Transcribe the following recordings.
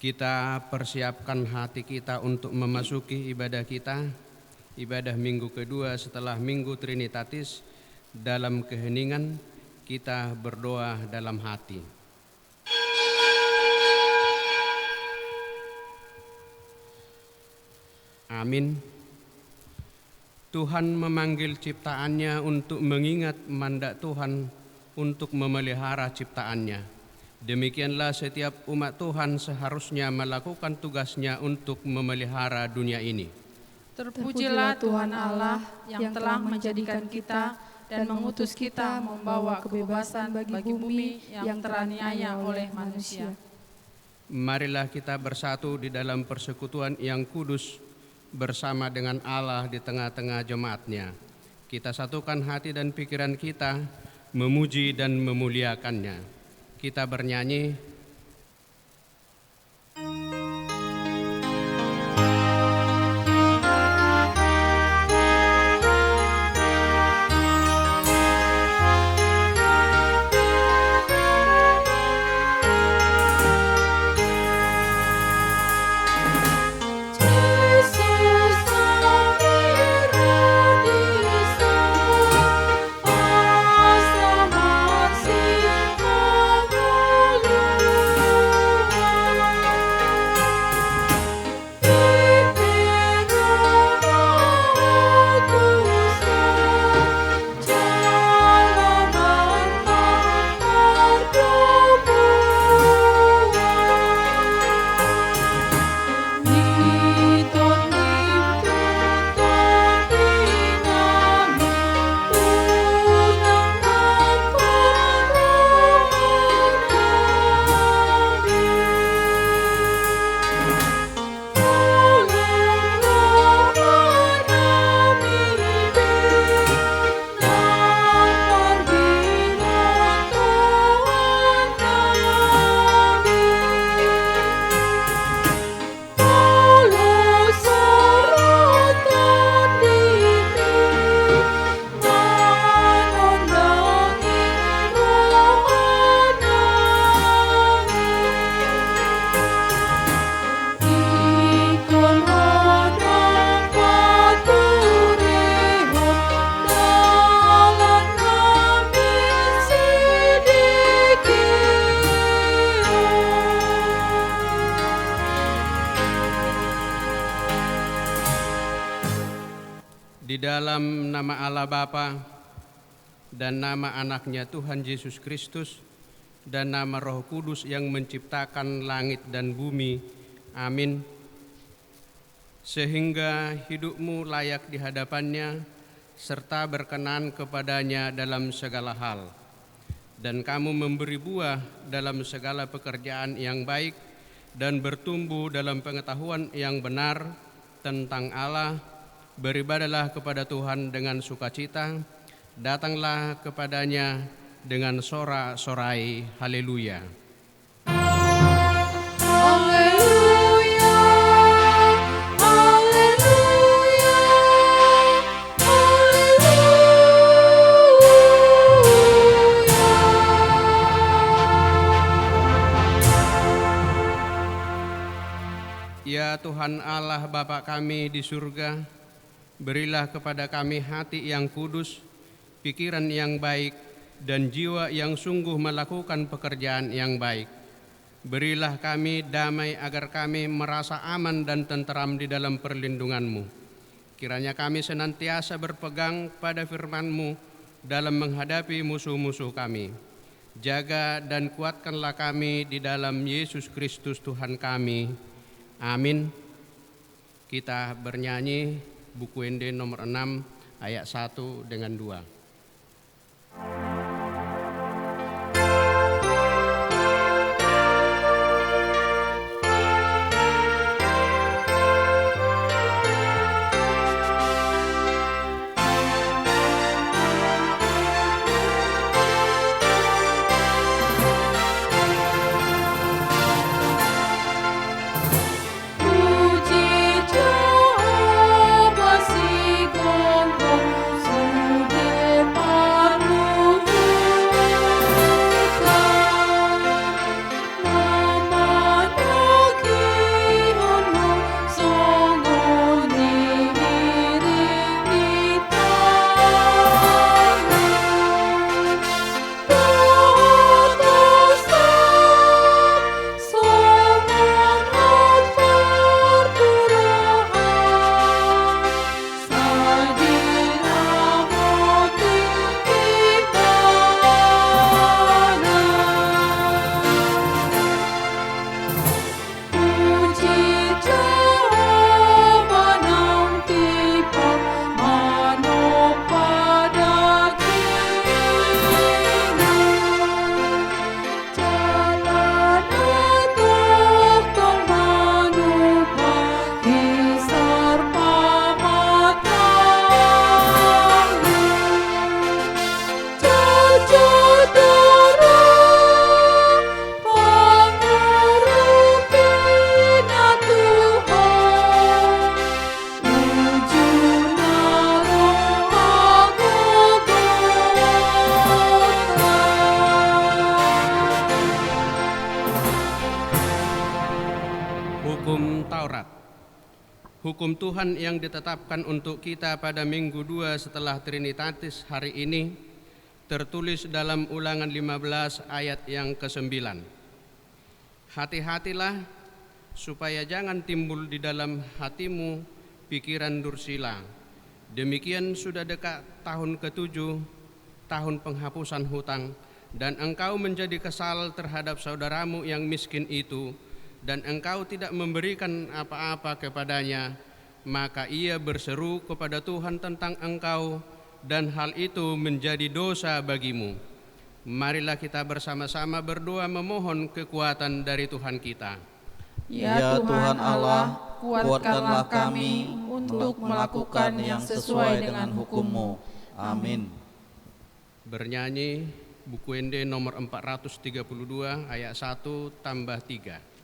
Kita persiapkan hati kita untuk memasuki ibadah kita, ibadah minggu kedua setelah Minggu Trinitatis. Dalam keheningan kita berdoa dalam hati. Amin. Tuhan memanggil ciptaannya untuk mengingat mandat Tuhan untuk memelihara ciptaannya. Demikianlah setiap umat Tuhan seharusnya melakukan tugasnya untuk memelihara dunia ini. Terpujilah Tuhan Allah yang telah menjadikan kita dan mengutus kita membawa kebebasan bagi bumi yang teraniaya oleh manusia. Marilah kita bersatu di dalam persekutuan yang kudus bersama dengan Allah di tengah-tengah jemaatnya. Kita satukan hati dan pikiran kita, memuji dan memuliakannya. Kita bernyanyi, di dalam nama Allah Bapa dan nama anaknya Tuhan Yesus Kristus dan nama Roh Kudus yang menciptakan langit dan bumi. Amin. Sehingga hidupmu layak di hadapannya serta berkenan kepadanya dalam segala hal. Dan kamu memberi buah dalam segala pekerjaan yang baik dan bertumbuh dalam pengetahuan yang benar tentang Allah. Beribadalah kepada Tuhan dengan sukacita, datanglah kepadanya dengan sorak-sorai. Haleluya. Haleluya, haleluya, haleluya. Ya Tuhan Allah Bapa kami di surga, berilah kepada kami hati yang kudus, pikiran yang baik, dan jiwa yang sungguh melakukan pekerjaan yang baik. Berilah kami damai agar kami merasa aman dan tenteram di dalam perlindungan-Mu. Kiranya kami senantiasa berpegang pada firman-Mu dalam menghadapi musuh-musuh kami. Jaga dan kuatkanlah kami di dalam Yesus Kristus Tuhan kami. Amin. Kita bernyanyi buku ND nomor 6 ayat 1 dengan 2. Puji Jehovah, sude paru hukum Taurat. Hukum Tuhan yang ditetapkan untuk kita pada minggu 2 setelah Trinitatis hari ini tertulis dalam Ulangan 15 ayat yang ke-9. Hati-hatilah supaya jangan timbul di dalam hatimu pikiran dursila. Demikian sudah dekat tahun ke-7, tahun penghapusan hutang, dan engkau menjadi kesal terhadap saudaramu yang miskin itu, dan engkau tidak memberikan apa-apa kepadanya, maka ia berseru kepada Tuhan tentang engkau, dan hal itu menjadi dosa bagimu. Marilah kita bersama-sama berdoa memohon kekuatan dari Tuhan kita. Ya Tuhan Allah, kuatkanlah kami untuk melakukan yang sesuai dengan hukum-Mu. Amin. Bernyanyi buku ND nomor 432 ayat 1-3.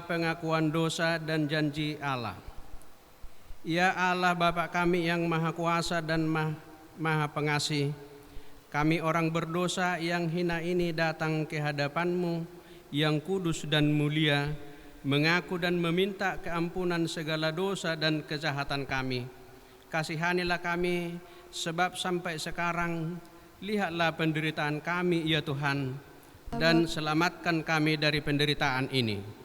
Pengakuan dosa dan janji Allah. Ya Allah Bapa kami yang Maha Kuasa dan Maha Pengasih, kami orang berdosa yang hina ini datang ke hadapan-Mu yang kudus dan mulia, mengaku dan meminta keampunan segala dosa dan kejahatan kami. Kasihanilah kami, sebab sampai sekarang lihatlah penderitaan kami ya Tuhan, dan selamatkan kami dari penderitaan ini.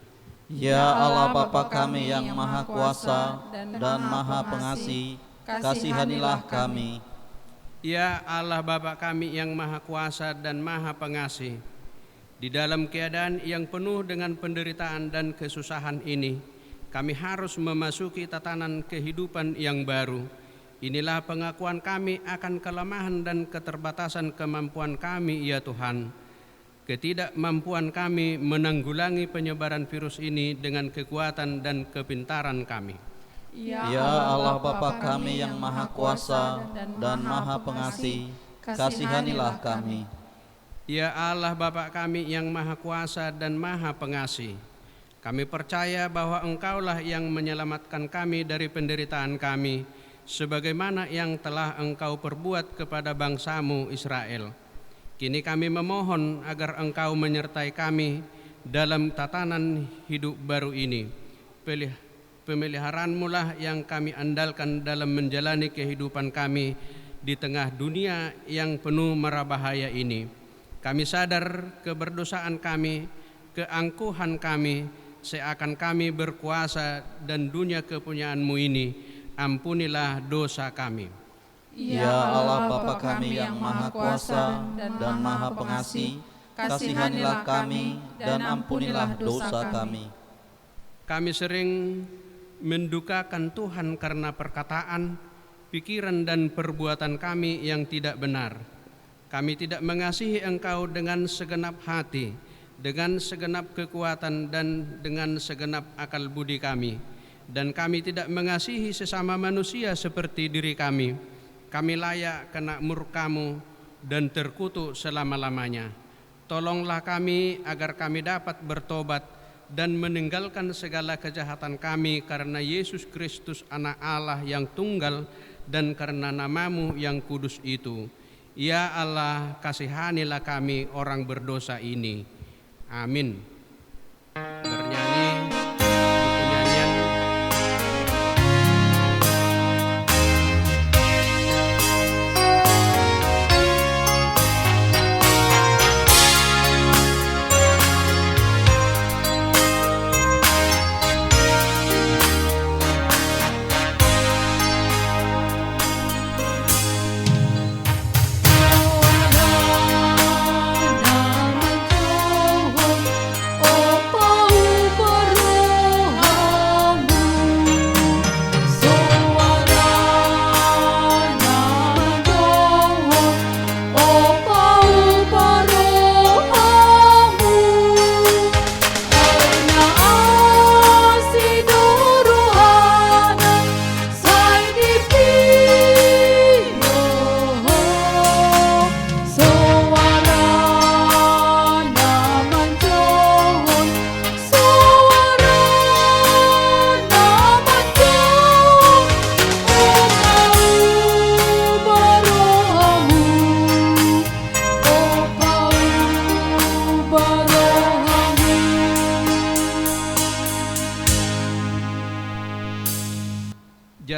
Ya Allah Bapa kami yang Maha Kuasa dan Maha Pengasih, kasihanilah kami. Ya Allah Bapa kami yang Maha Kuasa dan Maha Pengasih, di dalam keadaan yang penuh dengan penderitaan dan kesusahan ini, kami harus memasuki tatanan kehidupan yang baru. Inilah pengakuan kami akan kelemahan dan keterbatasan kemampuan kami ya Tuhan. Ketidakmampuan kami menanggulangi penyebaran virus ini dengan kekuatan dan kepintaran kami. Ya Allah Bapa kami yang Maha Kuasa dan Maha Pengasih, kasihanilah kami. Ya Allah Bapa kami yang Maha Kuasa dan Maha Pengasih, kami percaya bahwa Engkaulah yang menyelamatkan kami dari penderitaan kami, sebagaimana yang telah Engkau perbuat kepada bangsa-Mu Israel. Kini kami memohon agar Engkau menyertai kami dalam tatanan hidup baru ini. Pemeliharaan-Mu lah yang kami andalkan dalam menjalani kehidupan kami di tengah dunia yang penuh mara bahaya ini. Kami sadar keberdosaan kami, keangkuhan kami, seakan kami berkuasa dan dunia kepunyaan-Mu ini. Ampunilah dosa kami. Ya Allah Bapa kami yang Maha Kuasa dan Maha Pengasih, kasihanilah kami dan ampunilah dosa kami. Kami sering mendukakan Tuhan karena perkataan, pikiran dan perbuatan kami yang tidak benar. Kami tidak mengasihi Engkau dengan segenap hati, dengan segenap kekuatan dan dengan segenap akal budi kami. Dan kami tidak mengasihi sesama manusia seperti diri kami. Kami layak kena murka-Mu dan terkutuk selama-lamanya. Tolonglah kami agar kami dapat bertobat dan meninggalkan segala kejahatan kami karena Yesus Kristus Anak Allah yang tunggal dan karena nama-Mu yang kudus itu. Ya Allah, kasihanilah kami orang berdosa ini. Amin. Bernyanyi buku nyanyian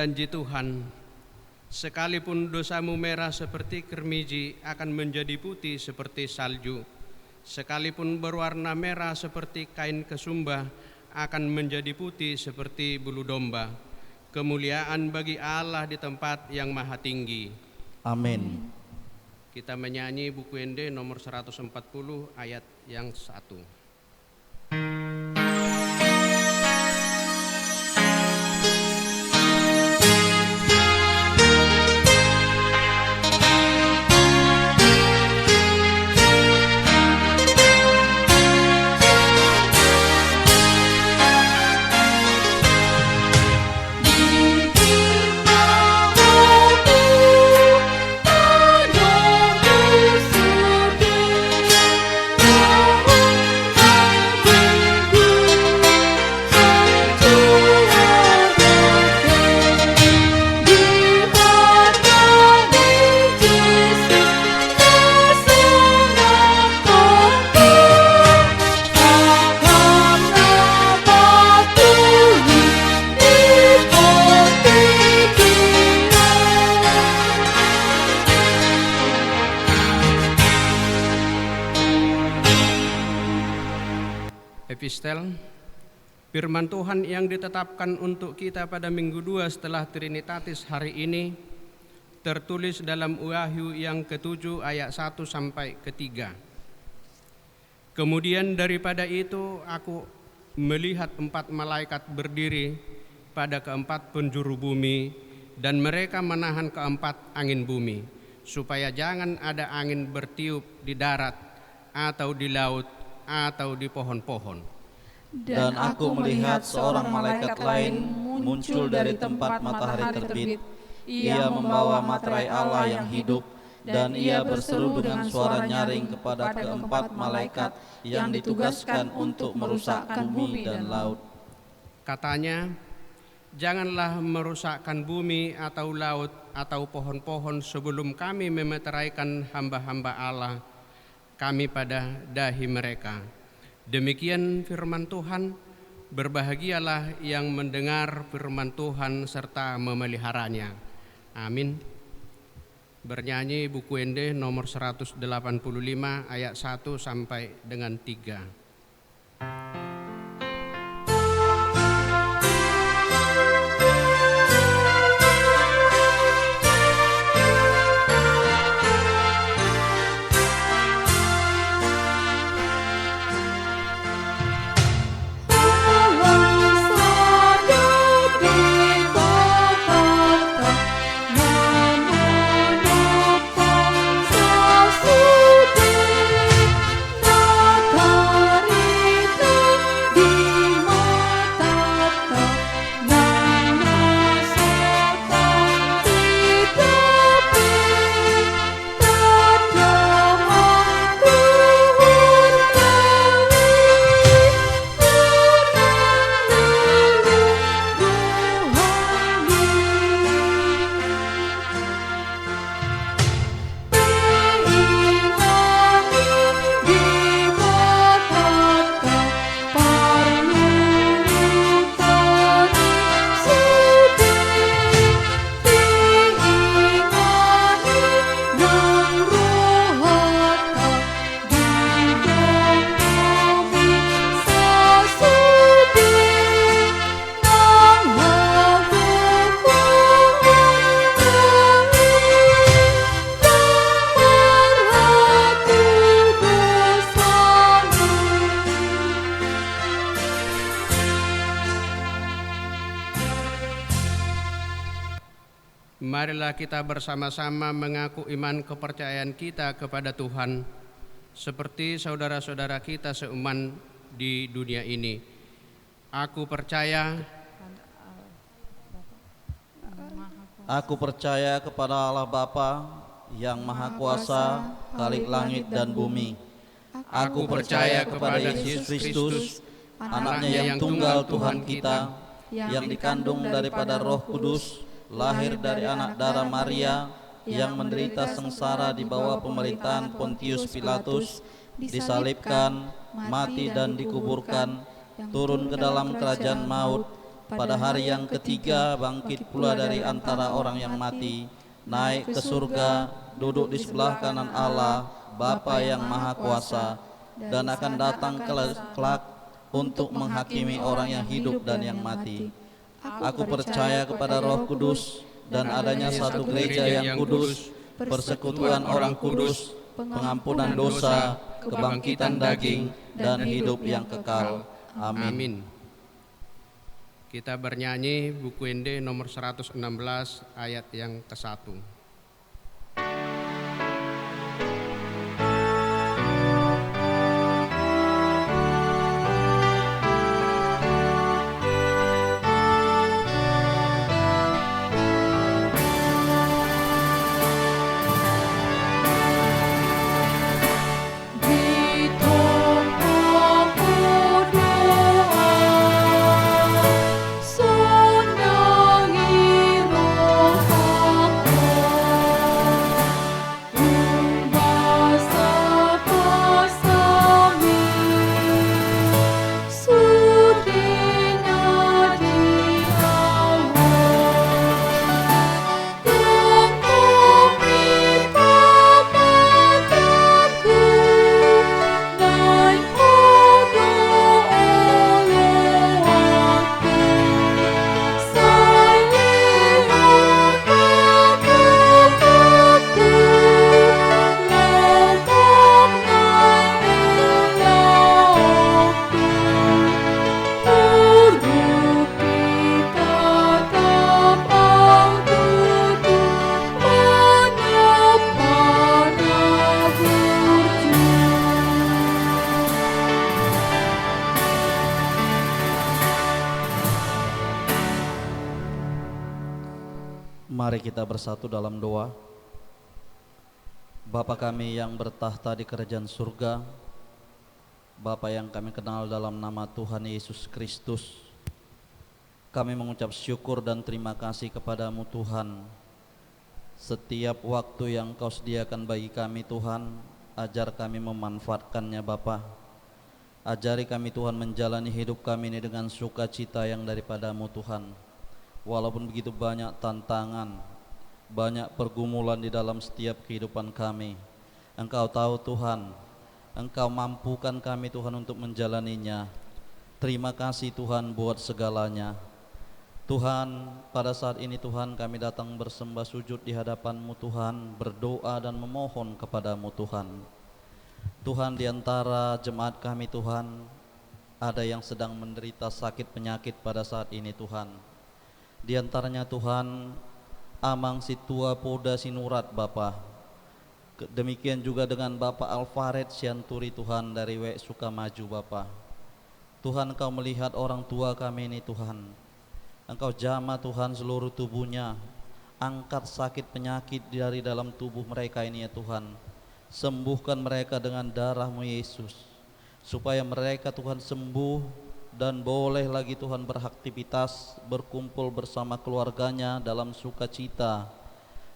janji Tuhan, sekalipun dosamu merah seperti kermiji akan menjadi putih seperti salju, sekalipun berwarna merah seperti kain kesumba akan menjadi putih seperti bulu domba. Kemuliaan bagi Allah di tempat yang maha tinggi. Amin. Kita menyanyi buku ND nomor 140 ayat yang 1. Epistel, firman Tuhan yang ditetapkan untuk kita pada minggu 2 setelah Trinitatis hari ini tertulis dalam Wahyu yang ke-7 ayat 1 sampai ke-3. Kemudian daripada itu aku melihat 4 malaikat berdiri pada keempat penjuru bumi, dan mereka menahan keempat angin bumi, supaya jangan ada angin bertiup di darat atau di laut atau di pohon-pohon. Dan aku melihat seorang malaikat lain muncul dari tempat matahari terbit. Ia membawa materai Allah yang hidup, dan ia berseru dengan suara nyaring kepada keempat malaikat yang ditugaskan untuk merusakkan bumi dan laut. Katanya, Janganlah merusakkan bumi atau laut atau pohon-pohon sebelum kami memeteraikan hamba-hamba Allah kami pada dahi mereka. Demikian firman Tuhan. Berbahagialah yang mendengar firman Tuhan serta memeliharanya. Amin. Bernyanyi buku Ende nomor 185 ayat 1 sampai dengan 3. Marilah kita bersama-sama mengaku iman kepercayaan kita kepada Tuhan seperti saudara-saudara kita seumat di dunia ini. Aku percaya kepada Allah Bapa yang Maha Kuasa, Khalik langit dan bumi. Aku percaya kepada Yesus Kristus, anaknya yang tunggal Tuhan kita, yang dikandung daripada Roh Kudus, lahir dari anak darah Maria, yang menderita sengsara di bawah pemerintahan Pontius Pilatus, disalibkan, mati dan dikuburkan, turun ke dalam kerajaan maut, pada hari yang ketiga bangkit pula dari antara orang yang mati, naik ke surga, duduk di sebelah kanan Allah, Bapa yang Maha Kuasa, dan akan datang kelak untuk menghakimi orang yang hidup dan yang mati. Aku percaya kepada Roh Kudus dan adanya satu gereja yang kudus, persekutuan orang kudus, pengampunan dosa, kebangkitan daging, dan hidup yang kekal. Amin. Kita bernyanyi buku Ende nomor 116 ayat yang ke-1. Mari kita bersatu dalam doa. Bapa kami yang bertahta di kerajaan surga, Bapa yang kami kenal dalam nama Tuhan Yesus Kristus, Kami mengucap syukur dan terima kasih kepadamu Tuhan. Setiap waktu yang Kau sediakan bagi kami Tuhan, ajar kami memanfaatkannya Bapa. Ajari kami Tuhan menjalani hidup kami ini dengan sukacita yang daripadamu Tuhan. Walaupun begitu banyak tantangan, banyak pergumulan di dalam setiap kehidupan kami, Engkau tahu Tuhan, Engkau mampukan kami Tuhan untuk menjalaninya. Terima kasih Tuhan buat segalanya. Tuhan, pada saat ini Tuhan kami datang bersembah sujud di hadapan-Mu Tuhan, berdoa dan memohon kepadamu Tuhan. Tuhan, di antara jemaat kami Tuhan, ada yang sedang menderita sakit penyakit pada saat ini Tuhan. Di antaranya Tuhan, Amang Situa Poda Sinurat Bapa. Demikian juga dengan Bapak Alfared Sianturi Tuhan dari W Sukamaju Bapa. Tuhan, Kau melihat orang tua kami ini Tuhan. Engkau jamah Tuhan seluruh tubuhnya, angkat sakit penyakit dari dalam tubuh mereka ini ya Tuhan. Sembuhkan mereka dengan darah-Mu Yesus, supaya mereka Tuhan sembuh dan boleh lagi Tuhan beraktivitas, berkumpul bersama keluarganya dalam sukacita,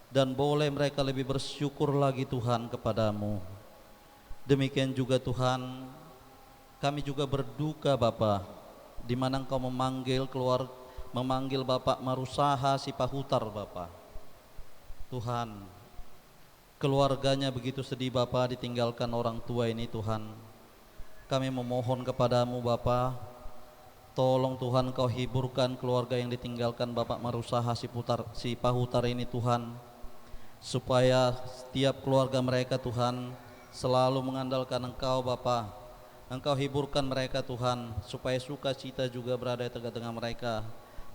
dan boleh mereka lebih bersyukur lagi Tuhan kepadamu. Demikian juga Tuhan, kami juga berduka Bapa, di mana Engkau memanggil Bapak Marusaha Sipahutar Bapak. Tuhan, keluarganya begitu sedih Bapak ditinggalkan orang tua ini Tuhan. Kami memohon kepadamu Bapak, tolong Tuhan Kau hiburkan keluarga yang ditinggalkan Bapak Marusaha Sipahutar ini Tuhan, supaya setiap keluarga mereka Tuhan selalu mengandalkan Engkau Bapak. Engkau hiburkan mereka Tuhan, supaya sukacita juga berada di tengah-tengah mereka,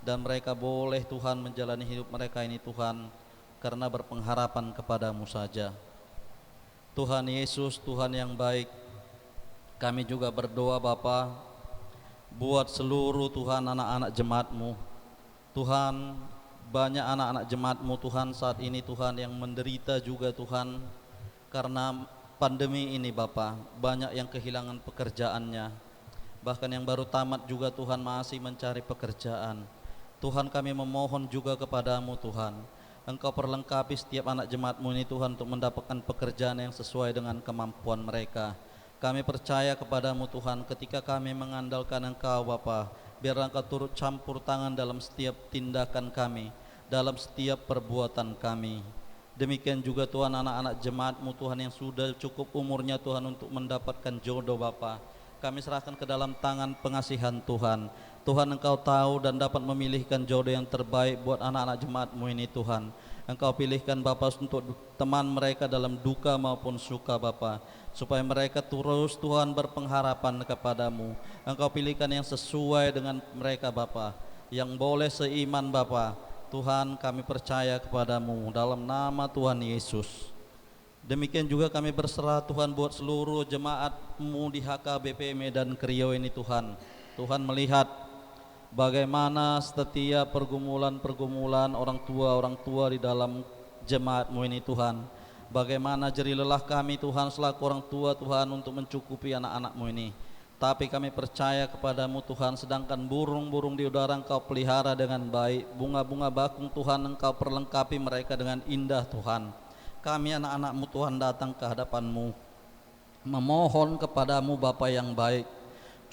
dan mereka boleh Tuhan menjalani hidup mereka ini Tuhan karena berpengharapan kepadamu saja. Tuhan Yesus, Tuhan yang baik, kami juga berdoa Bapa buat seluruh Tuhan anak-anak jemaat-Mu. Tuhan, banyak anak-anak jemaat-Mu Tuhan saat ini Tuhan yang menderita juga Tuhan karena pandemi ini Bapa. Banyak yang kehilangan pekerjaannya, bahkan yang baru tamat juga Tuhan masih mencari pekerjaan. Tuhan, kami memohon juga kepadamu Tuhan, Engkau perlengkapi setiap anak jemaat-Mu ini Tuhan untuk mendapatkan pekerjaan yang sesuai dengan kemampuan mereka. Kami percaya kepadamu Tuhan, ketika kami mengandalkan Engkau Bapa, biar Engkau turut campur tangan dalam setiap tindakan kami, dalam setiap perbuatan kami. Demikian juga Tuhan anak-anak jemaat-Mu Tuhan yang sudah cukup umurnya Tuhan untuk mendapatkan jodoh Bapa, kami serahkan ke dalam tangan pengasihan Tuhan. Tuhan, Engkau tahu dan dapat memilihkan jodoh yang terbaik buat anak-anak jemaat-Mu ini Tuhan. Engkau pilihkan Bapa untuk teman mereka dalam duka maupun suka Bapa, supaya mereka terus Tuhan berpengharapan kepadamu. Engkau pilihkan yang sesuai dengan mereka Bapa, yang boleh seiman Bapa. Tuhan, kami percaya kepadamu dalam nama Tuhan Yesus. Demikian juga kami berserah Tuhan buat seluruh jemaat-Mu di HKBP Medan Kriau ini Tuhan. Tuhan melihat bagaimana setiap pergumulan orang tua di dalam jemaat-Mu ini Tuhan. Bagaimana jerih lelah kami Tuhan selaku orang tua Tuhan untuk mencukupi anak-anak-Mu ini. Tapi kami percaya kepadamu Tuhan, sedangkan burung-burung di udara Engkau pelihara dengan baik, bunga-bunga bakung Tuhan Engkau perlengkapi mereka dengan indah Tuhan. Kami anak-anak-Mu Tuhan datang ke hadapan-Mu, memohon kepadamu Bapa yang baik,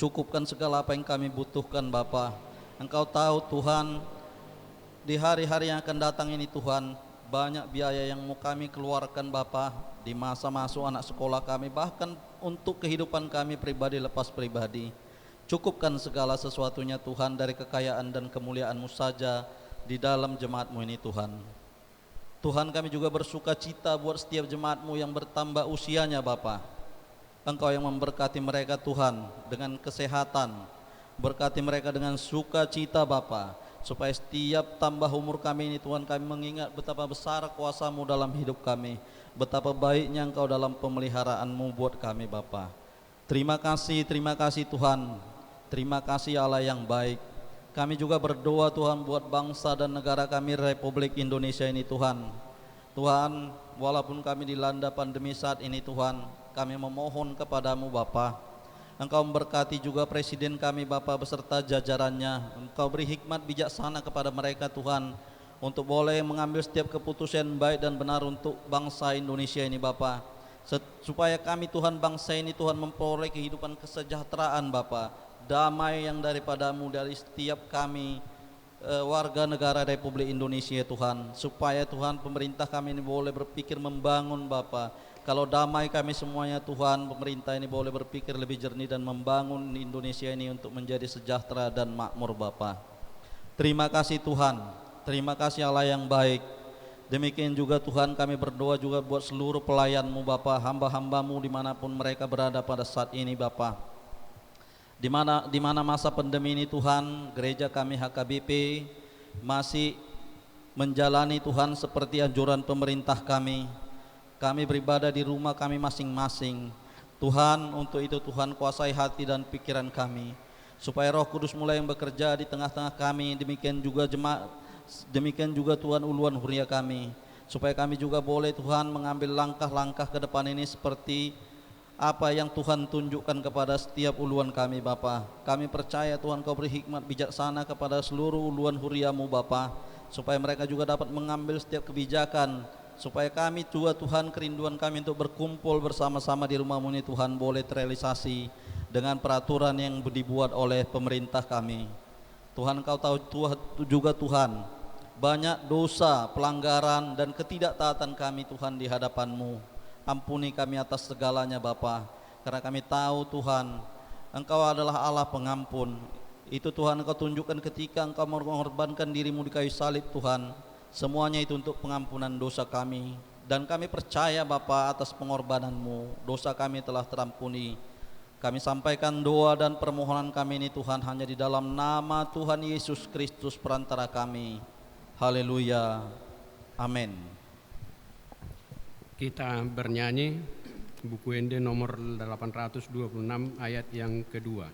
cukupkan segala apa yang kami butuhkan Bapa. Engkau tahu Tuhan, di hari-hari yang akan datang ini Tuhan, banyak biaya yang mau kami keluarkan Bapa, di masa masuk anak sekolah kami, bahkan untuk kehidupan kami pribadi lepas pribadi. Cukupkan segala sesuatunya Tuhan, dari kekayaan dan kemuliaan-Mu saja di dalam jemaat-Mu ini Tuhan. Tuhan, kami juga bersuka cita buat setiap jemaat-Mu yang bertambah usianya Bapa. Engkau yang memberkati mereka Tuhan dengan kesehatan, berkati mereka dengan sukacita Bapa, supaya setiap tambah umur kami ini Tuhan, kami mengingat betapa besar kuasa-Mu dalam hidup kami, betapa baiknya Engkau dalam pemeliharaan-Mu buat kami Bapa. Terima kasih Tuhan, terima kasih Allah yang baik. Kami juga berdoa Tuhan buat bangsa dan negara kami Republik Indonesia ini Tuhan. Tuhan, walaupun kami dilanda pandemi saat ini Tuhan, kami memohon kepadamu Bapa, Engkau memberkati juga Presiden kami Bapa beserta jajarannya. Engkau beri hikmat bijaksana kepada mereka Tuhan, untuk boleh mengambil setiap keputusan baik dan benar untuk bangsa Indonesia ini Bapa. Supaya kami Tuhan, bangsa ini Tuhan, memperoleh kehidupan kesejahteraan Bapa, damai yang daripadamu dari setiap kami warga negara Republik Indonesia Tuhan. Supaya Tuhan, pemerintah kami ini boleh berpikir membangun Bapa. Kalau damai kami semuanya Tuhan, pemerintah ini boleh berpikir lebih jernih dan membangun Indonesia ini untuk menjadi sejahtera dan makmur Bapa. Terima kasih Tuhan, terima kasih Allah yang baik. Demikian juga Tuhan, kami berdoa juga buat seluruh pelayan-Mu Bapa, hamba-hamba-Mu dimanapun mereka berada pada saat ini Bapa. Di mana masa pandemi ini Tuhan, gereja kami HKBP masih menjalani Tuhan seperti anjuran pemerintah kami. Kami beribadah di rumah kami masing-masing. Tuhan, untuk itu Tuhan kuasai hati dan pikiran kami, supaya Roh Kudus mulai yang bekerja di tengah-tengah kami. Demikian juga Tuhan uluan huria kami, supaya kami juga boleh Tuhan mengambil langkah-langkah ke depan ini seperti apa yang Tuhan tunjukkan kepada setiap uluan kami Bapa. Kami percaya Tuhan, Kau beri hikmat bijaksana kepada seluruh uluan huriamu Bapa, supaya mereka juga dapat mengambil setiap kebijakan, supaya kami juga Tuhan, kerinduan kami untuk berkumpul bersama-sama di rumah-Mu ini Tuhan boleh terrealisasi dengan peraturan yang dibuat oleh pemerintah kami. Tuhan, Kau tahu juga Tuhan, banyak dosa, pelanggaran dan ketidaktaatan kami Tuhan di hadapan-Mu. Ampuni kami atas segalanya Bapa, karena kami tahu Tuhan, Engkau adalah Allah pengampun. Itu Tuhan Engkau tunjukkan ketika Engkau mengorbankan diri-Mu di kayu salib Tuhan. Semuanya itu untuk pengampunan dosa kami, dan kami percaya Bapa atas pengorbanan-Mu, dosa kami telah terampuni. Kami sampaikan doa dan permohonan kami ini Tuhan hanya di dalam nama Tuhan Yesus Kristus perantara kami. Haleluya. Amin. Kita bernyanyi buku Ende nomor 826 ayat yang kedua.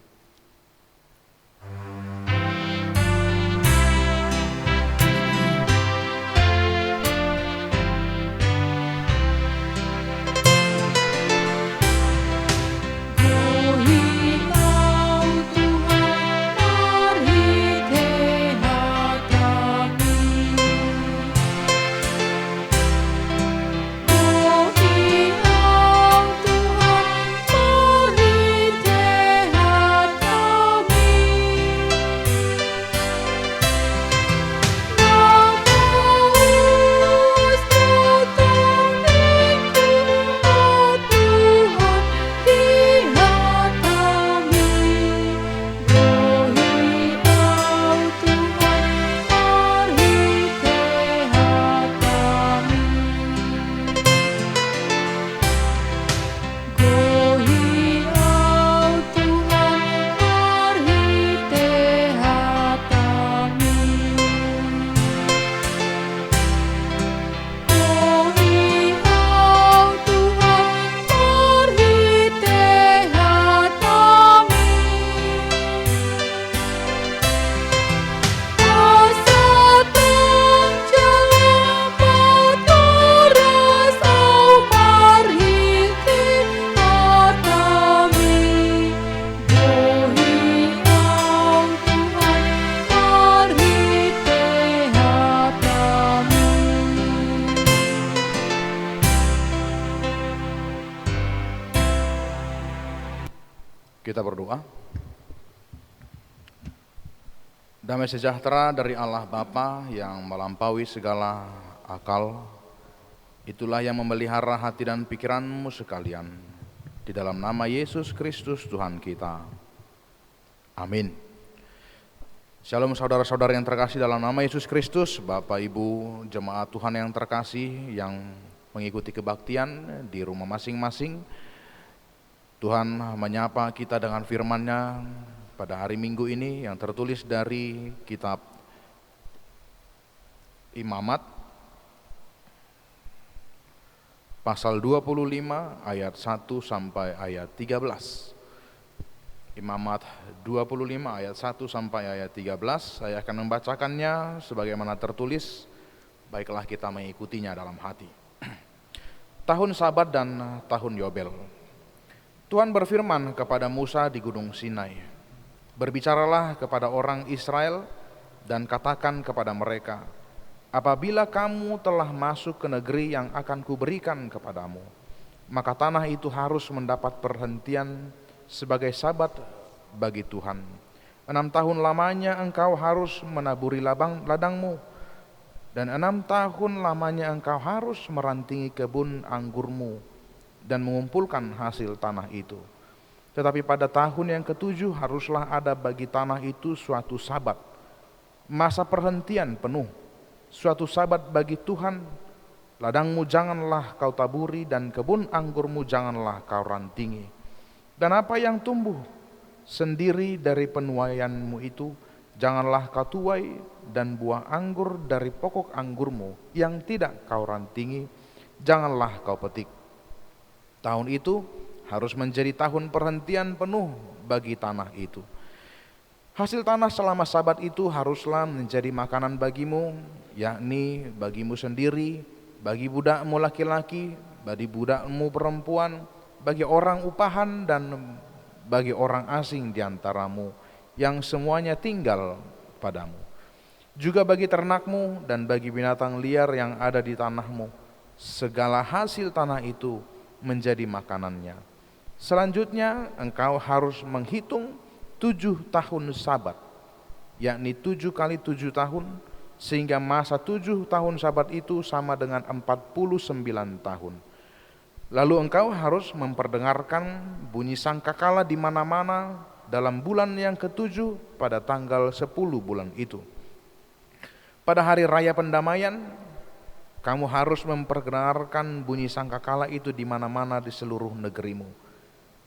Kita berdoa. Damai sejahtera dari Allah Bapa yang melampaui segala akal, itulah yang memelihara hati dan pikiranmu sekalian. Di dalam nama Yesus Kristus Tuhan kita. Amin. Shalom saudara-saudara yang terkasih dalam nama Yesus Kristus, Bapak Ibu jemaat Tuhan yang terkasih yang mengikuti kebaktian di rumah masing-masing. Tuhan menyapa kita dengan firman-Nya pada hari Minggu ini yang tertulis dari kitab Imamat pasal 25 ayat 1 sampai ayat 13. Imamat 25 ayat 1 sampai ayat 13. Saya akan membacakannya sebagaimana tertulis. Baiklah kita mengikutinya dalam hati. Tahun Sabat dan tahun Yobel. Tuhan berfirman kepada Musa di Gunung Sinai, "Berbicaralah kepada orang Israel dan katakan kepada mereka, apabila kamu telah masuk ke negeri yang akan kuberikan kepadamu, maka tanah itu harus mendapat perhentian sebagai sabat bagi Tuhan. 6 tahun lamanya engkau harus menaburi ladangmu, dan 6 tahun lamanya engkau harus merantingi kebun anggurmu dan mengumpulkan hasil tanah itu. Tetapi pada tahun yang ke-7 haruslah ada bagi tanah itu suatu sabat, masa perhentian penuh, suatu sabat bagi Tuhan. Ladangmu janganlah kau taburi dan kebun anggurmu janganlah kau rantingi. Dan apa yang tumbuh sendiri dari penuaianmu itu janganlah kau tuai, dan buah anggur dari pokok anggurmu yang tidak kau rantingi janganlah kau petik. Tahun itu harus menjadi tahun perhentian penuh bagi tanah itu. Hasil tanah selama sabat itu haruslah menjadi makanan bagimu, yakni bagimu sendiri, bagi budakmu laki-laki, bagi budakmu perempuan, bagi orang upahan dan bagi orang asing di antaramu yang semuanya tinggal padamu. Juga bagi ternakmu dan bagi binatang liar yang ada di tanahmu, segala hasil tanah itu menjadi makanannya. Selanjutnya engkau harus menghitung 7 tahun sabat, yakni 7 kali 7 tahun, sehingga masa 7 tahun sabat itu sama dengan 49 tahun. Lalu engkau harus memperdengarkan bunyi sangkakala di mana-mana dalam bulan yang ke-7 pada tanggal 10 bulan itu. Pada hari raya pendamaian, kamu harus memperdengarkan bunyi sangkakala itu di mana-mana di seluruh negerimu.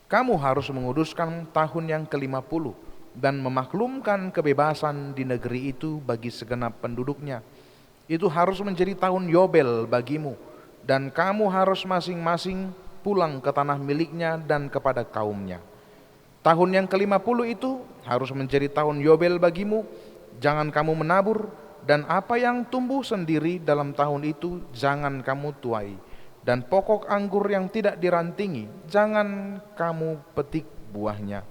Kamu harus menguduskan tahun yang ke-50 dan memaklumkan kebebasan di negeri itu bagi segenap penduduknya. Itu harus menjadi tahun Yobel bagimu, dan kamu harus masing-masing pulang ke tanah miliknya dan kepada kaumnya. Tahun yang ke-50 itu harus menjadi tahun Yobel bagimu, jangan kamu menabur, dan apa yang tumbuh sendiri dalam tahun itu jangan kamu tuai. Dan pokok anggur yang tidak dirantingi jangan kamu petik buahnya.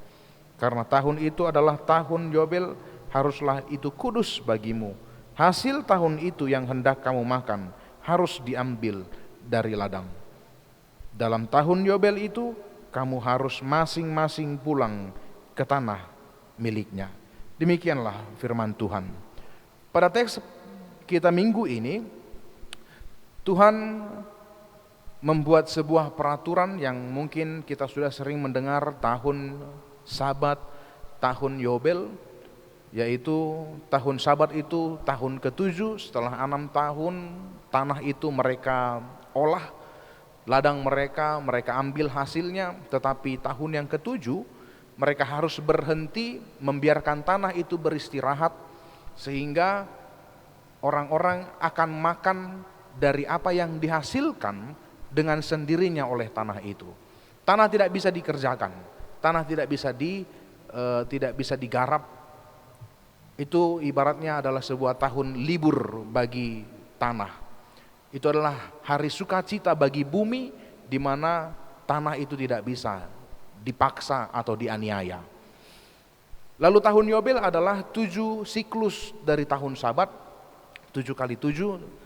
Karena tahun itu adalah tahun Yobel, haruslah itu kudus bagimu. Hasil tahun itu yang hendak kamu makan harus diambil dari ladang. Dalam tahun Yobel itu kamu harus masing-masing pulang ke tanah miliknya. Demikianlah firman Tuhan. Pada teks kita minggu ini, Tuhan membuat sebuah peraturan yang mungkin kita sudah sering mendengar, tahun sabat, tahun Yobel, yaitu tahun sabat itu tahun ke-7 setelah 6 tahun tanah itu mereka olah, ladang mereka ambil hasilnya, tetapi tahun yang ke-7 mereka harus berhenti, membiarkan tanah itu beristirahat, sehingga orang-orang akan makan dari apa yang dihasilkan dengan sendirinya oleh tanah itu. Tanah tidak bisa dikerjakan, tanah tidak bisa digarap. Itu ibaratnya adalah sebuah tahun libur bagi tanah. Itu adalah hari sukacita bagi bumi, di mana tanah itu tidak bisa dipaksa atau dianiaya. Lalu tahun Yobel adalah 7 siklus dari tahun sabat, 7 kali 7.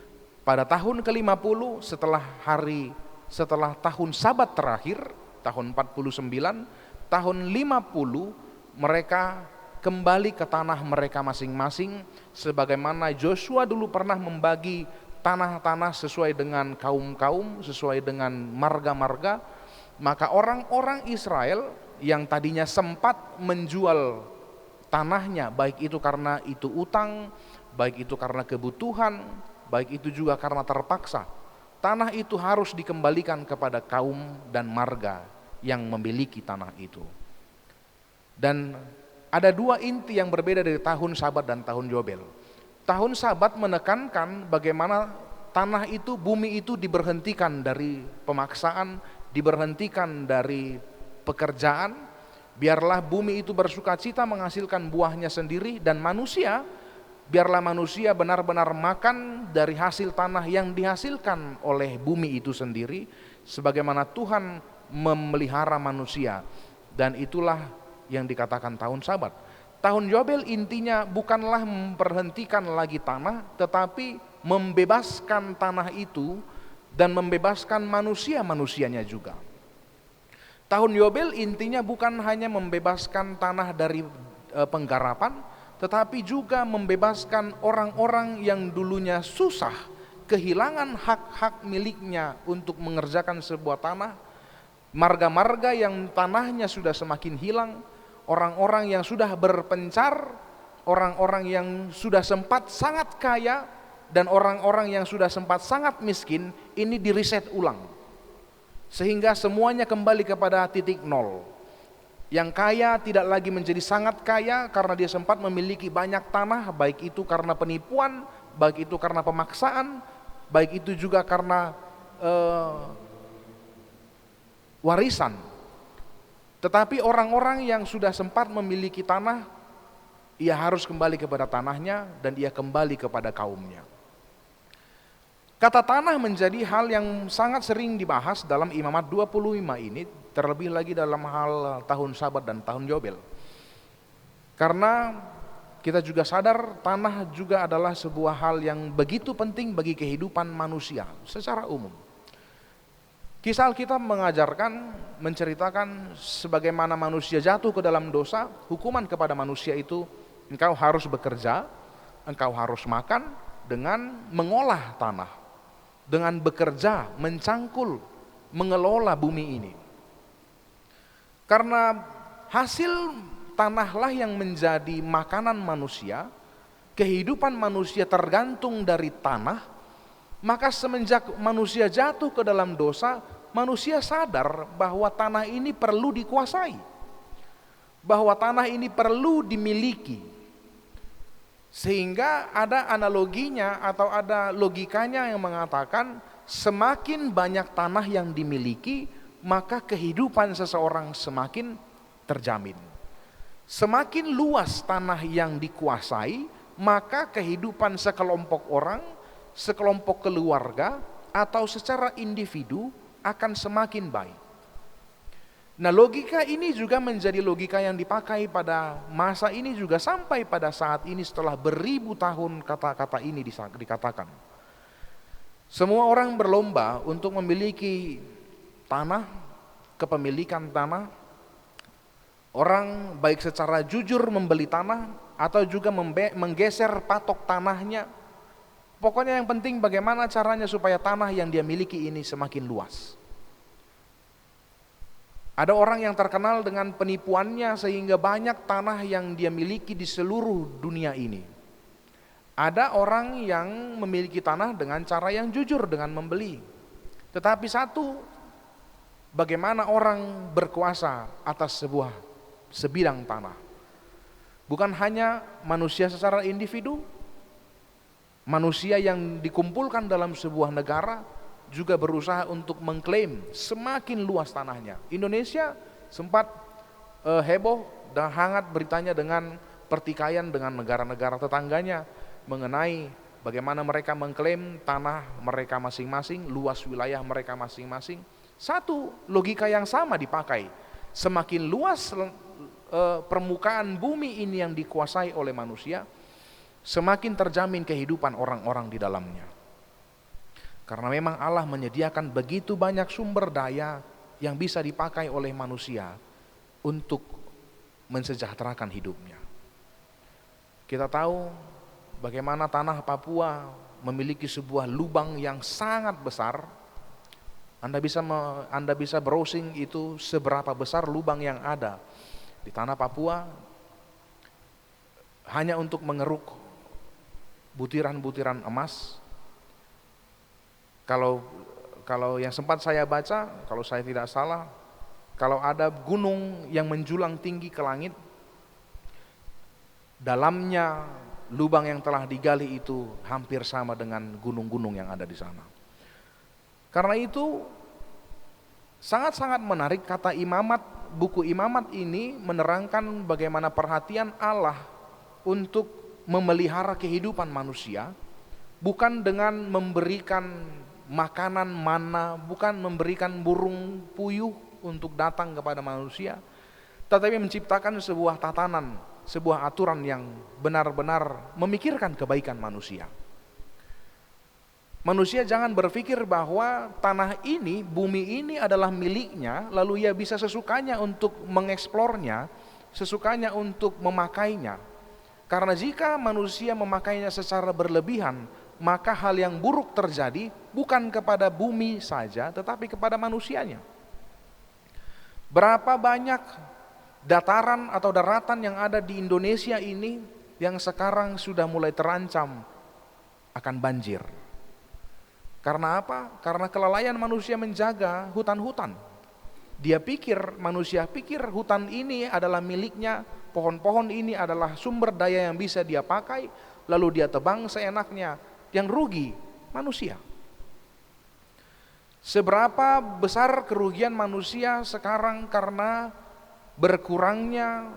Pada tahun ke-50 setelah tahun sabat terakhir, tahun 49, tahun 50 mereka kembali ke tanah mereka masing-masing, sebagaimana Joshua dulu pernah membagi tanah-tanah sesuai dengan kaum-kaum, sesuai dengan marga-marga. Maka orang-orang Israel yang tadinya sempat menjual tanahnya, baik itu karena itu utang, baik itu karena kebutuhan, baik itu juga karena terpaksa, tanah itu harus dikembalikan kepada kaum dan marga yang memiliki tanah itu. Dan ada 2 inti yang berbeda dari tahun sabat dan tahun Yobel. Tahun sabat menekankan bagaimana tanah itu, bumi itu diberhentikan dari pemaksaan, diberhentikan dari pekerjaan, biarlah bumi itu bersukacita menghasilkan buahnya sendiri, dan biarlah manusia benar-benar makan dari hasil tanah yang dihasilkan oleh bumi itu sendiri, sebagaimana Tuhan memelihara manusia. Dan itulah yang dikatakan tahun Sabat. Tahun Yobel intinya bukanlah memberhentikan lagi tanah, tetapi membebaskan tanah itu dan membebaskan manusia-manusianya juga. Tahun Yobel intinya bukan hanya membebaskan tanah dari penggarapan, tetapi juga membebaskan orang-orang yang dulunya susah, kehilangan hak-hak miliknya untuk mengerjakan sebuah tanah, marga-marga yang tanahnya sudah semakin hilang, orang-orang yang sudah berpencar, orang-orang yang sudah sempat sangat kaya, dan orang-orang yang sudah sempat sangat miskin, ini diriset ulang. Sehingga semuanya kembali kepada titik nol. Yang kaya tidak lagi menjadi sangat kaya karena dia sempat memiliki banyak tanah, baik itu karena penipuan, baik itu karena pemaksaan, baik itu juga karena warisan. Tetapi orang-orang yang sudah sempat memiliki tanah, ia harus kembali kepada tanahnya dan ia kembali kepada kaumnya. Kata tanah menjadi hal yang sangat sering dibahas dalam Imamat 25 ini, terlebih lagi dalam hal tahun Sabat dan tahun Yobel. Karena kita juga sadar tanah juga adalah sebuah hal yang begitu penting bagi kehidupan manusia secara umum. Kisah Alkitab mengajarkan, menceritakan sebagaimana manusia jatuh ke dalam dosa, hukuman kepada manusia itu, engkau harus bekerja, engkau harus makan dengan mengolah tanah, dengan bekerja, mencangkul, mengelola bumi ini. Karena hasil tanahlah yang menjadi makanan manusia, kehidupan manusia tergantung dari tanah, maka semenjak manusia jatuh ke dalam dosa, manusia sadar bahwa tanah ini perlu dikuasai, bahwa tanah ini perlu dimiliki. Sehingga ada analoginya atau ada logikanya yang mengatakan semakin banyak tanah yang dimiliki, maka kehidupan seseorang semakin terjamin. Semakin luas tanah yang dikuasai, maka kehidupan sekelompok orang, sekelompok keluarga, atau secara individu akan semakin baik. Nah, logika ini juga menjadi logika yang dipakai pada masa ini juga sampai pada saat ini setelah beribu tahun kata-kata ini dikatakan. Semua orang berlomba untuk memiliki tanah, kepemilikan tanah. Orang baik secara jujur membeli tanah atau juga menggeser patok tanahnya. Pokoknya yang penting bagaimana caranya supaya tanah yang dia miliki ini semakin luas. Ada orang yang terkenal dengan penipuannya sehingga banyak tanah yang dia miliki di seluruh dunia ini. Ada orang yang memiliki tanah dengan cara yang jujur dengan membeli. Tetapi satu, bagaimana orang berkuasa atas sebidang tanah. Bukan hanya manusia secara individu, manusia yang dikumpulkan dalam sebuah negara juga berusaha untuk mengklaim semakin luas tanahnya. Indonesia sempat heboh dan hangat beritanya dengan pertikaian dengan negara-negara tetangganya mengenai bagaimana mereka mengklaim tanah mereka masing-masing, luas wilayah mereka masing-masing. Satu logika yang sama dipakai, semakin luas permukaan bumi ini yang dikuasai oleh manusia, semakin terjamin kehidupan orang-orang di dalamnya. Karena memang Allah menyediakan begitu banyak sumber daya yang bisa dipakai oleh manusia untuk mensejahterakan hidupnya. Kita tahu bagaimana tanah Papua memiliki sebuah lubang yang sangat besar. Anda bisa browsing itu seberapa besar lubang yang ada di tanah Papua hanya untuk mengeruk butiran-butiran emas. Kalau yang sempat saya baca, kalau saya tidak salah, kalau ada gunung yang menjulang tinggi ke langit, dalamnya lubang yang telah digali itu hampir sama dengan gunung-gunung yang ada di sana. Karena itu sangat-sangat menarik kata Imamat, buku Imamat ini menerangkan bagaimana perhatian Allah untuk memelihara kehidupan manusia, bukan dengan memberikan makanan mana, bukan memberikan burung puyuh untuk datang kepada manusia, tetapi menciptakan sebuah tatanan, sebuah aturan yang benar-benar memikirkan kebaikan manusia. Manusia jangan berpikir bahwa tanah ini, bumi ini adalah miliknya, lalu ia bisa sesukanya untuk mengeksplornya, sesukanya untuk memakainya. Karena jika manusia memakainya secara berlebihan, maka hal yang buruk terjadi bukan kepada bumi saja, tetapi kepada manusianya. Berapa banyak dataran atau daratan yang ada di Indonesia ini yang sekarang sudah mulai terancam akan banjir. Karena apa? Karena kelalaian manusia menjaga hutan-hutan. Manusia pikir hutan ini adalah miliknya, pohon-pohon ini adalah sumber daya yang bisa dia pakai, lalu dia tebang seenaknya. Yang rugi manusia. Seberapa besar kerugian manusia sekarang karena berkurangnya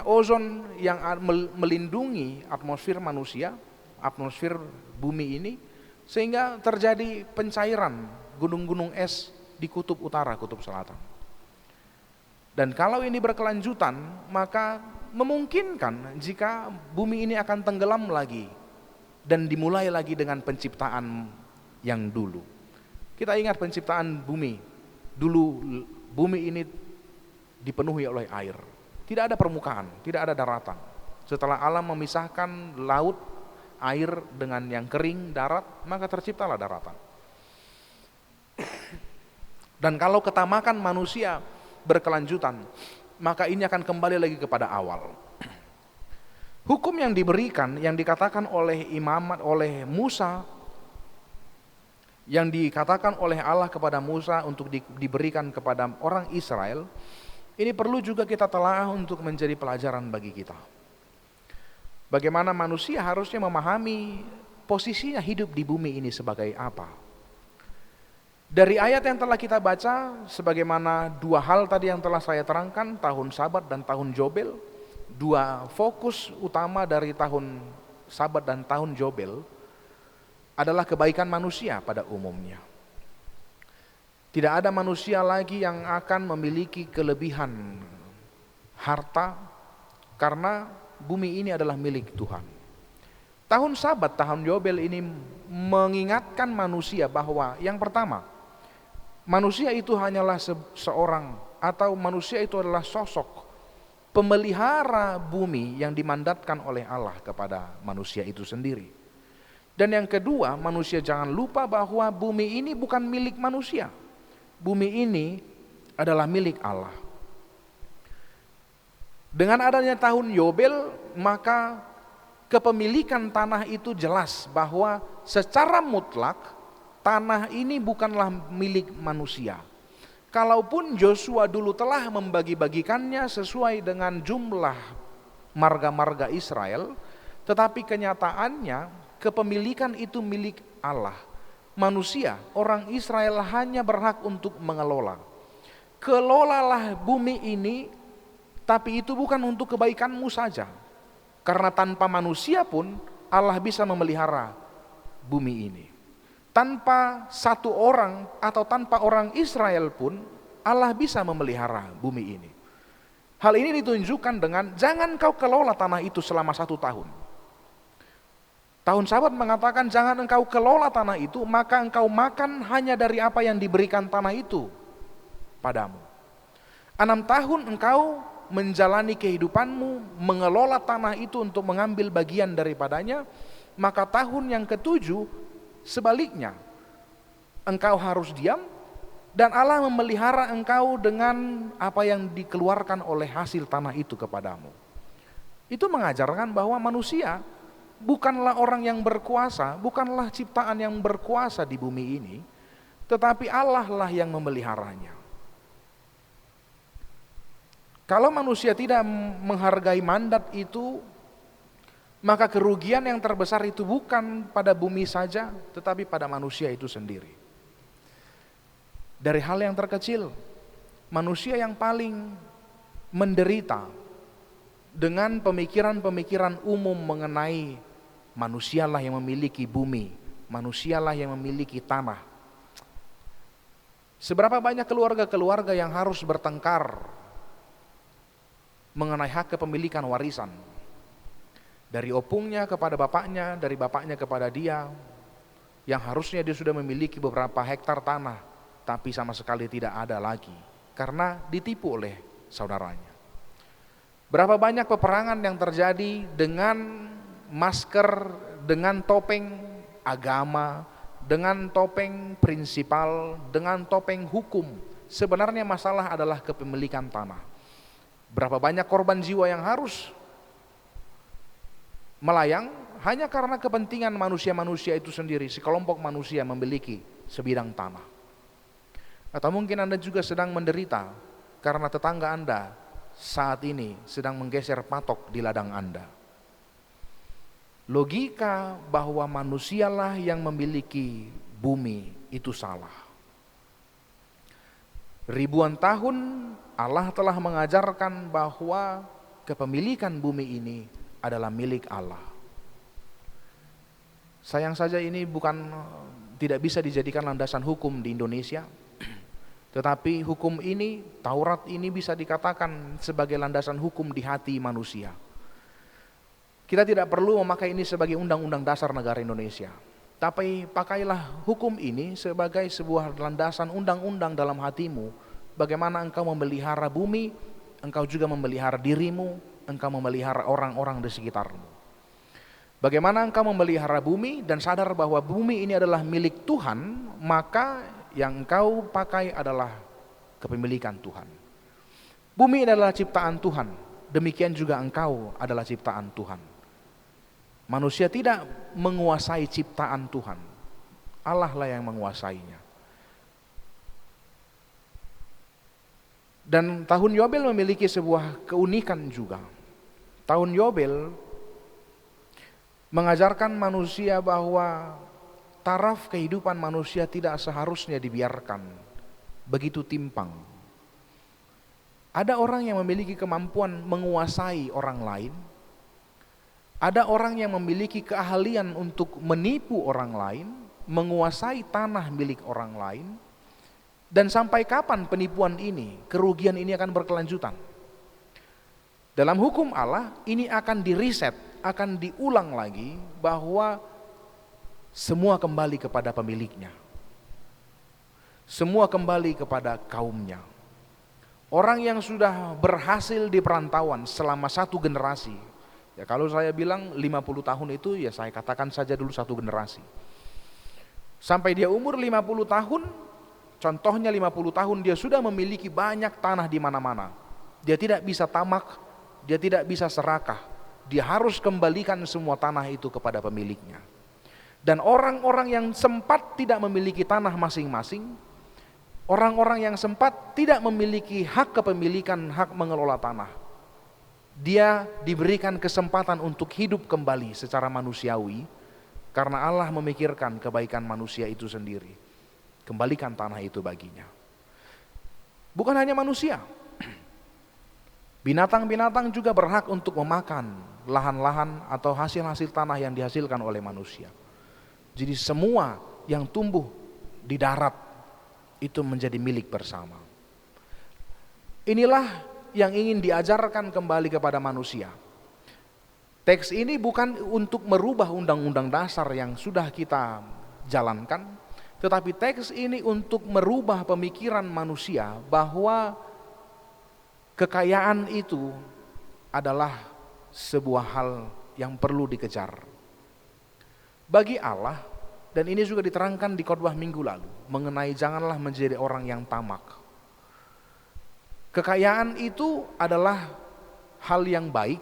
ozon yang melindungi atmosfer manusia, atmosfer bumi ini, sehingga terjadi pencairan gunung-gunung es di kutub utara, kutub selatan. Dan kalau ini berkelanjutan, maka memungkinkan jika bumi ini akan tenggelam lagi dan dimulai lagi dengan penciptaan yang dulu. Kita ingat penciptaan bumi. Dulu bumi ini dipenuhi oleh air. Tidak ada permukaan, tidak ada daratan. Setelah alam memisahkan laut, air dengan yang kering, darat, maka terciptalah daratan. Dan kalau ketamakan manusia berkelanjutan, maka ini akan kembali lagi kepada awal. Hukum yang diberikan, yang dikatakan oleh oleh Musa, yang dikatakan oleh Allah kepada Musa untuk diberikan kepada orang Israel, ini perlu juga kita telaah untuk menjadi pelajaran bagi kita. Bagaimana manusia harusnya memahami posisinya hidup di bumi ini sebagai apa. Dari ayat yang telah kita baca, sebagaimana dua hal tadi yang telah saya terangkan, tahun Sabat dan tahun Jobel, dua fokus utama dari tahun Sabat dan tahun Jobel adalah kebaikan manusia pada umumnya. Tidak ada manusia lagi yang akan memiliki kelebihan harta karena bumi ini adalah milik Tuhan. Tahun Sabat, tahun Yobel ini mengingatkan manusia bahwa yang pertama, manusia itu hanyalah seorang, atau manusia itu adalah sosok pemelihara bumi yang dimandatkan oleh Allah kepada manusia itu sendiri. Dan yang kedua, manusia jangan lupa bahwa bumi ini bukan milik manusia. Bumi ini adalah milik Allah. Dengan adanya tahun Yobel, maka kepemilikan tanah itu jelas bahwa secara mutlak tanah ini bukanlah milik manusia. Kalaupun Joshua dulu telah membagi-bagikannya sesuai dengan jumlah marga-marga Israel, tetapi kenyataannya kepemilikan itu milik Allah. Manusia, orang Israel hanya berhak untuk mengelola. Kelolalah bumi ini, tapi itu bukan untuk kebaikanmu saja. Karena tanpa manusia pun Allah bisa memelihara bumi ini. Tanpa satu orang atau tanpa orang Israel pun Allah bisa memelihara bumi ini. Hal ini ditunjukkan dengan jangan kau kelola tanah itu selama 1 tahun. Tahun Sabat mengatakan jangan engkau kelola tanah itu, maka engkau makan hanya dari apa yang diberikan tanah itu padamu. 6 tahun engkau menjalani kehidupanmu, mengelola tanah itu untuk mengambil bagian daripadanya, maka tahun yang ke-7 sebaliknya, engkau harus diam dan Allah memelihara engkau dengan apa yang dikeluarkan oleh hasil tanah itu kepadamu. Itu mengajarkan bahwa manusia bukanlah orang yang berkuasa, bukanlah ciptaan yang berkuasa di bumi ini, tetapi Allah lah yang memeliharanya. Kalau manusia tidak menghargai mandat itu, maka kerugian yang terbesar itu bukan pada bumi saja, tetapi pada manusia itu sendiri. Dari hal yang terkecil, manusia yang paling menderita dengan pemikiran-pemikiran umum mengenai manusialah yang memiliki bumi, manusialah yang memiliki tanah. Seberapa banyak keluarga-keluarga yang harus bertengkar mengenai hak kepemilikan warisan. Dari opungnya kepada bapaknya, dari bapaknya kepada dia, yang harusnya dia sudah memiliki beberapa hektar tanah, tapi sama sekali tidak ada lagi, karena ditipu oleh saudaranya. Berapa banyak peperangan yang terjadi dengan masker, dengan topeng agama, dengan topeng prinsipal, dengan topeng hukum. Sebenarnya masalah adalah kepemilikan tanah. Berapa banyak korban jiwa yang harus melayang hanya karena kepentingan manusia-manusia itu sendiri, sekelompok manusia memiliki sebidang tanah. Atau mungkin Anda juga sedang menderita karena tetangga Anda saat ini sedang menggeser patok di ladang Anda. Logika bahwa manusialah yang memiliki bumi itu salah. Ribuan tahun Allah telah mengajarkan bahwa kepemilikan bumi ini adalah milik Allah. Sayang saja ini tidak bisa dijadikan landasan hukum di Indonesia. Tetapi hukum ini, Taurat ini bisa dikatakan sebagai landasan hukum di hati manusia. Kita tidak perlu memakai ini sebagai undang-undang dasar negara Indonesia. Tapi pakailah hukum ini sebagai sebuah landasan undang-undang dalam hatimu. Bagaimana engkau memelihara bumi, engkau juga memelihara dirimu, engkau memelihara orang-orang di sekitarmu. Bagaimana engkau memelihara bumi dan sadar bahwa bumi ini adalah milik Tuhan, maka yang engkau pakai adalah kepemilikan Tuhan. Bumi adalah ciptaan Tuhan, demikian juga engkau adalah ciptaan Tuhan. Manusia tidak menguasai ciptaan Tuhan, Allah lah yang menguasainya. Dan tahun Yobel memiliki sebuah keunikan juga. Tahun Yobel mengajarkan manusia bahwa taraf kehidupan manusia tidak seharusnya dibiarkan begitu timpang. Ada orang yang memiliki kemampuan menguasai orang lain. Ada orang yang memiliki keahlian untuk menipu orang lain, menguasai tanah milik orang lain. Dan sampai kapan penipuan ini, kerugian ini akan berkelanjutan? Dalam hukum Allah ini akan diriset, akan diulang lagi bahwa semua kembali kepada pemiliknya. Semua kembali kepada kaumnya. Orang yang sudah berhasil di perantauan selama satu generasi, ya kalau saya bilang 50 tahun itu ya saya katakan saja dulu satu generasi. Sampai dia umur 50 tahun, contohnya 50 tahun dia sudah memiliki banyak tanah di mana-mana. Dia tidak bisa tamak, dia tidak bisa serakah. Dia harus kembalikan semua tanah itu kepada pemiliknya. Dan orang-orang yang sempat tidak memiliki tanah masing-masing, orang-orang yang sempat tidak memiliki hak kepemilikan, hak mengelola tanah, dia diberikan kesempatan untuk hidup kembali secara manusiawi karena Allah memikirkan kebaikan manusia itu sendiri. Kembalikan tanah itu baginya. Bukan hanya manusia, binatang-binatang juga berhak untuk memakan lahan-lahan atau hasil-hasil tanah yang dihasilkan oleh manusia. Jadi semua yang tumbuh di darat itu menjadi milik bersama. Inilah yang ingin diajarkan kembali kepada manusia. Teks ini bukan untuk merubah undang-undang dasar yang sudah kita jalankan, tetapi teks ini untuk merubah pemikiran manusia bahwa kekayaan itu adalah sebuah hal yang perlu dikejar. Bagi Allah, dan ini juga diterangkan di khotbah minggu lalu, mengenai janganlah menjadi orang yang tamak. Kekayaan itu adalah hal yang baik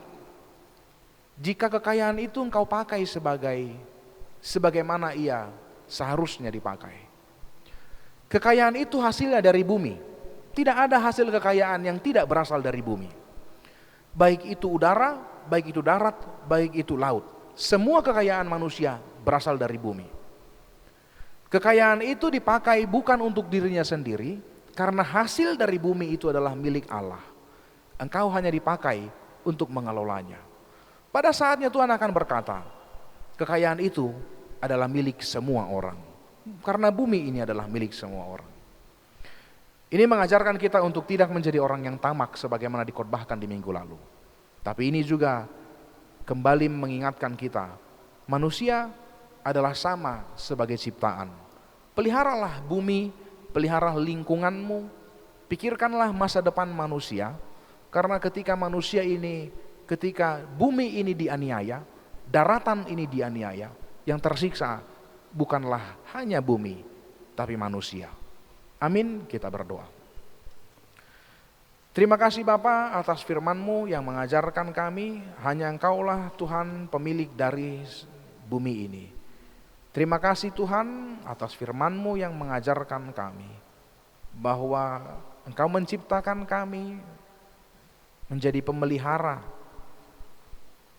jika kekayaan itu engkau pakai sebagaimana ia seharusnya dipakai. Kekayaan itu hasilnya dari bumi. Tidak ada hasil kekayaan yang tidak berasal dari bumi. Baik itu udara, baik itu darat, baik itu laut. Semua kekayaan manusia berasal dari bumi. Kekayaan itu dipakai bukan untuk dirinya sendiri, karena hasil dari bumi itu adalah milik Allah. Engkau hanya dipakai untuk mengelolanya. Pada saatnya Tuhan akan berkata, kekayaan itu adalah milik semua orang. Karena bumi ini adalah milik semua orang. Ini mengajarkan kita untuk tidak menjadi orang yang tamak sebagaimana dikhotbahkan di minggu lalu. Tapi ini juga kembali mengingatkan kita, manusia adalah sama sebagai ciptaan. Peliharalah bumi, peliharalah lingkunganmu, pikirkanlah masa depan manusia, karena ketika bumi ini dianiaya, daratan ini dianiaya, yang tersiksa bukanlah hanya bumi, tapi manusia. Amin, kita berdoa. Terima kasih Bapa atas firman-Mu yang mengajarkan kami, hanya Engkaulah Tuhan pemilik dari bumi ini. Terima kasih Tuhan atas firman-Mu yang mengajarkan kami, bahwa Engkau menciptakan kami menjadi pemelihara,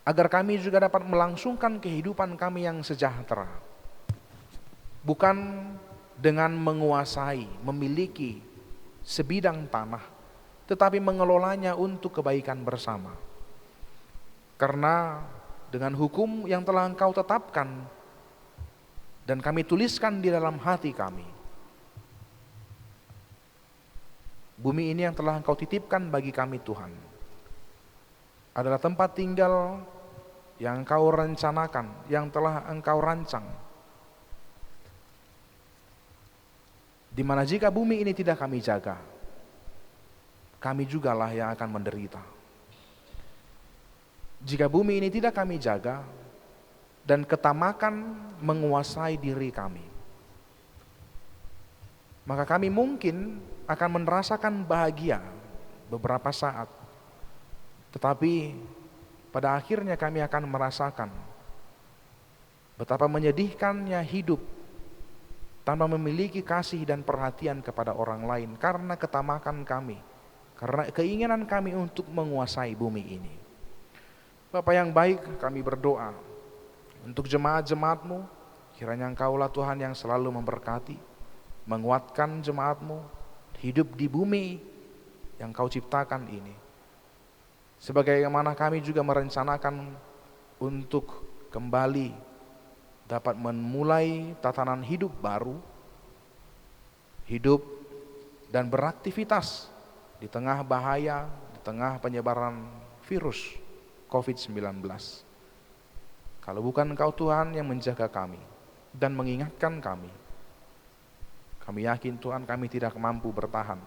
agar kami juga dapat melangsungkan kehidupan kami yang sejahtera. Bukan dengan menguasai, memiliki sebidang tanah, tetapi mengelolanya untuk kebaikan bersama. Karena dengan hukum yang telah Engkau tetapkan dan kami tuliskan di dalam hati kami, bumi ini yang telah Engkau titipkan bagi kami Tuhan, adalah tempat tinggal yang Engkau rencanakan, yang telah Engkau rancang, di mana jika bumi ini tidak kami jaga, kami jugalah yang akan menderita. Jika bumi ini tidak kami jaga dan ketamakan menguasai diri kami, maka kami mungkin akan merasakan bahagia beberapa saat, tetapi pada akhirnya kami akan merasakan betapa menyedihkannya hidup tanpa memiliki kasih dan perhatian kepada orang lain, karena ketamakan kami, karena keinginan kami untuk menguasai bumi ini. Bapa yang baik, kami berdoa untuk jemaat-jemaat-Mu, kiranya Engkaulah Tuhan yang selalu memberkati, menguatkan jemaat-Mu hidup di bumi yang Kau ciptakan ini. Sebagaimana kami juga merencanakan untuk kembali dapat memulai tatanan hidup baru, hidup dan beraktivitas di tengah bahaya, di tengah penyebaran virus COVID-19. Kalau bukan Engkau Tuhan yang menjaga kami dan mengingatkan kami yakin Tuhan kami tidak mampu bertahan.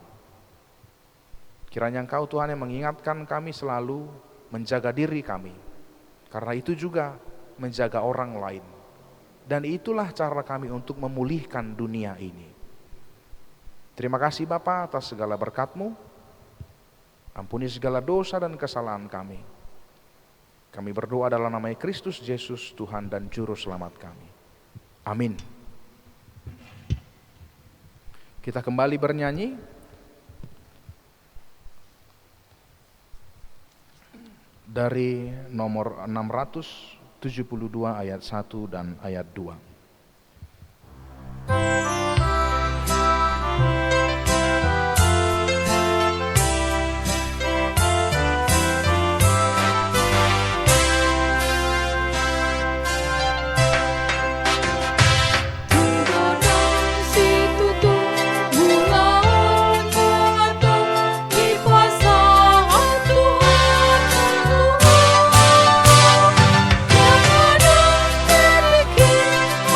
Kiranya Engkau Tuhan yang mengingatkan kami selalu menjaga diri kami, karena itu juga menjaga orang lain. Dan itulah cara kami untuk memulihkan dunia ini. Terima kasih Bapa atas segala berkat-Mu. Ampuni segala dosa dan kesalahan kami. Kami berdoa dalam nama Kristus Yesus, Tuhan dan Juru Selamat kami. Amin. Kita kembali bernyanyi. Dari nomor 672 ayat 1 dan ayat 2. Yang ada terbikin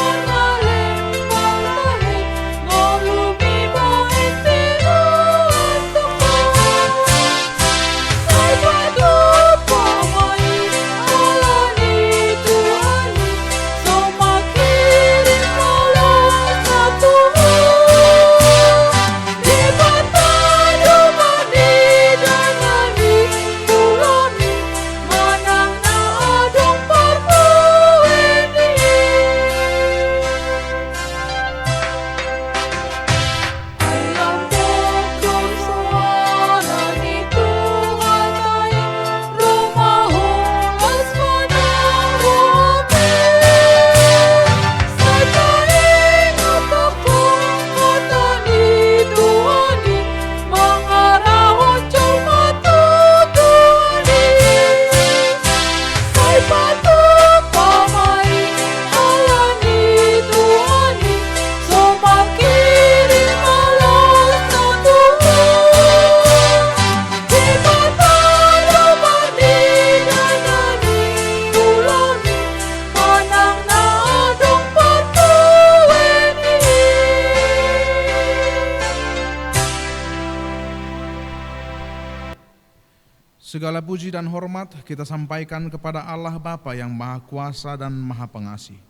Segala puji dan hormat kita sampaikan kepada Allah Bapa yang Maha Kuasa dan Maha Pengasih.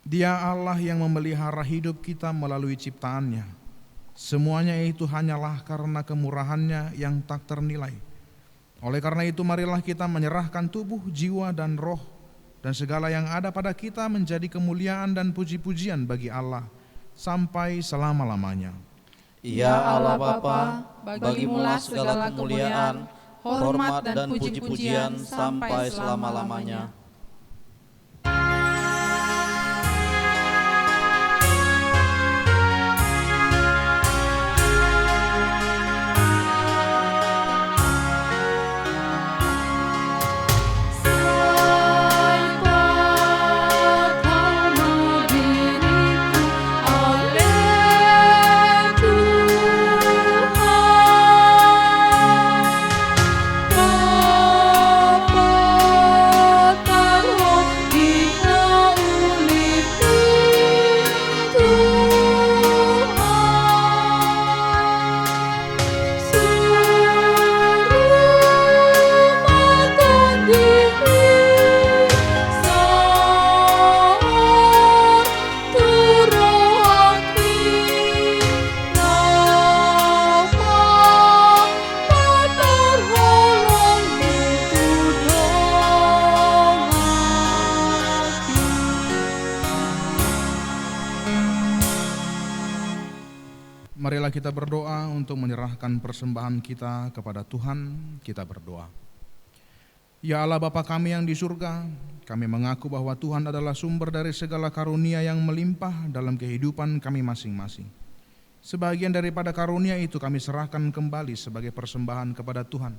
Dia Allah yang memelihara hidup kita melalui ciptaannya. Semuanya itu hanyalah karena kemurahannya yang tak ternilai. Oleh karena itu marilah kita menyerahkan tubuh, jiwa, dan roh dan segala yang ada pada kita menjadi kemuliaan dan puji-pujian bagi Allah sampai selama-lamanya. Ya Allah Bapa, bagimulah segala kemuliaan, hormat dan puji-pujian sampai selama-lamanya. Marilah kita berdoa untuk menyerahkan persembahan kita kepada Tuhan. Kita berdoa. Ya Allah Bapa kami yang di surga, kami mengaku bahwa Tuhan adalah sumber dari segala karunia yang melimpah dalam kehidupan kami masing-masing. Sebagian daripada karunia itu kami serahkan kembali sebagai persembahan kepada Tuhan.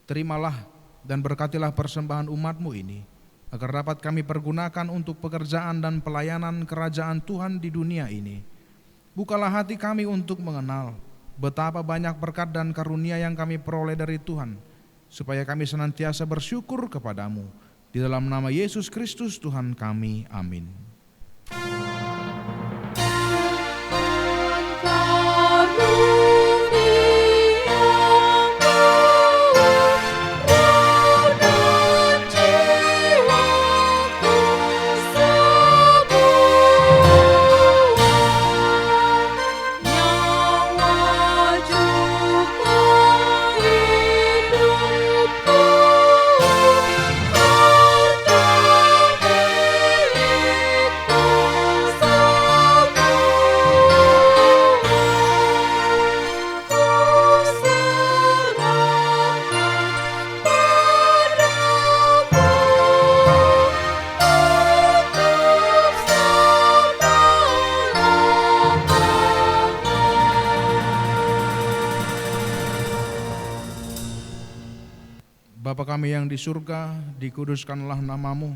Terimalah dan berkatilah persembahan umat-Mu ini, agar dapat kami pergunakan untuk pekerjaan dan pelayanan kerajaan Tuhan di dunia ini. Bukalah hati kami untuk mengenal betapa banyak berkat dan karunia yang kami peroleh dari Tuhan, supaya kami senantiasa bersyukur kepadamu. Di dalam nama Yesus Kristus Tuhan kami, amin. Bapa kami yang di surga, dikuduskanlah namamu,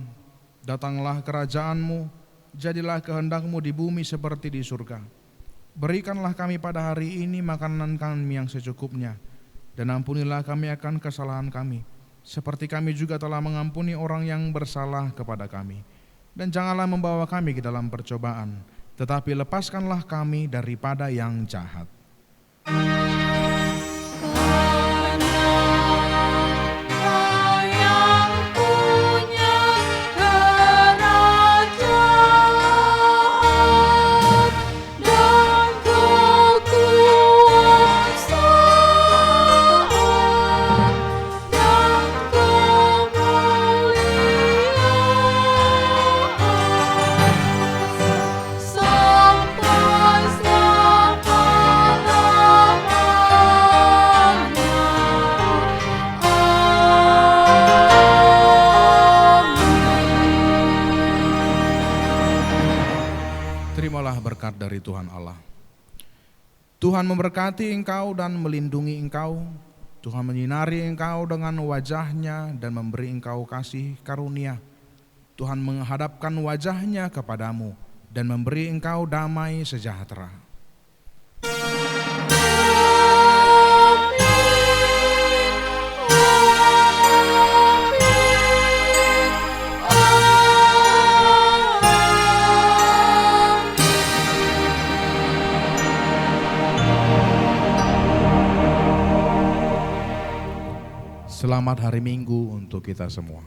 datanglah kerajaan-Mu, jadilah kehendak-Mu di bumi seperti di surga. Berikanlah kami pada hari ini makanan kami yang secukupnya, dan ampunilah kami akan kesalahan kami, seperti kami juga telah mengampuni orang yang bersalah kepada kami. Dan janganlah membawa kami ke dalam percobaan, tetapi lepaskanlah kami daripada yang jahat. Terimalah berkat dari Tuhan Allah. Tuhan memberkati engkau dan melindungi engkau. Tuhan menyinari engkau dengan wajah-Nya dan memberi engkau kasih karunia. Tuhan menghadapkan wajah-Nya kepadamu dan memberi engkau damai sejahtera. Selamat hari Minggu untuk kita semua.